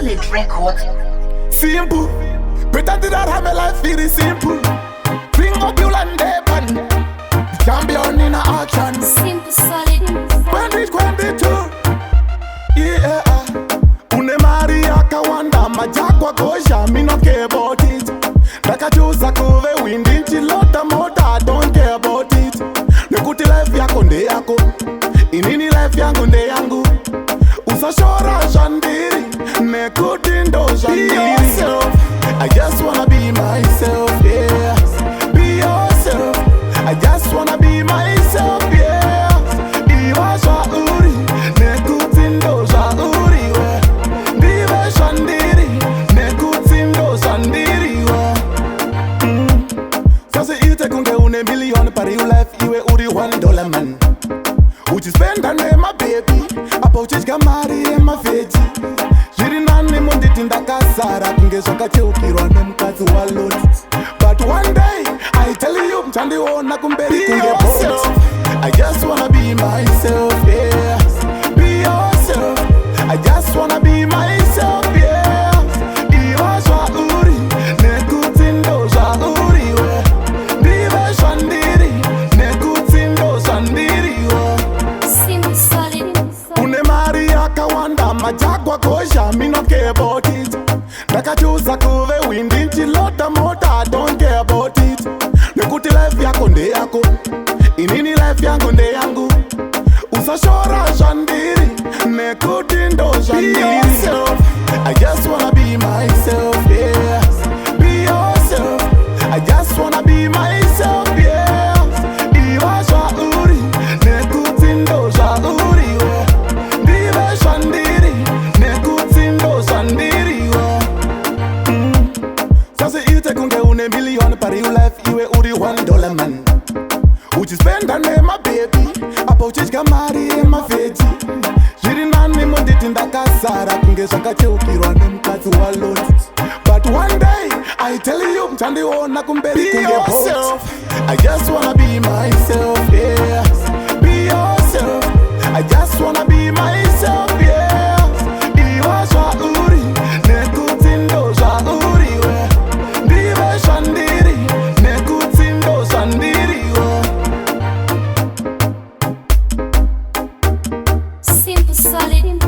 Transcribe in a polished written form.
Solid record. Simple. Better did I have a life very simple. Zing Obularne, the champion in action. Simple solid. 2022. Yeah. Une Maria Kawanda majagwa kosha, me no care about it. Nakachusa kuve windi chilota mota, don't care about it. Nekuti life yako nde yako, inini life yangu nde yangu. Usashora shandiri, nekuti ndo shandiri. I just wanna be myself, yeah. Be yourself. I just wanna be myself, yeah. Iwa shauri, nekuti ndo shauri we. Ndive shandiri, nekuti ndo shandiri we. Sasa ite kunge une million pari you life iwe uri $1 man. Uchi spend on my baby, apa uchishika mari ema feji. Jiri nani munditi ndakasara kunge zvakacheukirwa nemukazi waloti. But one day, I tell you, mchandiona kumberi kunge bot. I just wanna be myself, yeah. Be yourself. I just wanna be myself, yeah. Iwa shauri, nekuti ndo shauri we. Ndive shandiri, nekuti ndo shandiri we. Simple solid. Une Maria Kawanda majagwa kosha, me no care about it. Nakachusa kuve windi chilota mota, don't care about it. Nekuti life yako nde yako, inini life yangu nde yangu. Usashora shandiri, nekuti ndo shandiri. I just wanna be myself, yeah. Be yourself. I just wanna be myself, yeah. Iwa shauri, nekuti ndo shauri we. Ndive shandiri, nekuti ndo shandiri we. Sasa ite kunge une million pari you life iwe uri $1 man. Uchi spend on my baby, apa uchishika mari ema feji. Jiri nani munditi ndakasara kunge zvakacheukirwa nemukazi waloti. But one day, I tell you, mchandiona kumberi kunge bot. I just wanna be myself, yeah. Be yourself. I just wanna be myself, yeah. Iwa shauri, nekuti ndo shauri we. Ndive shandiri, nekuti ndo shandiri we. Simple solid.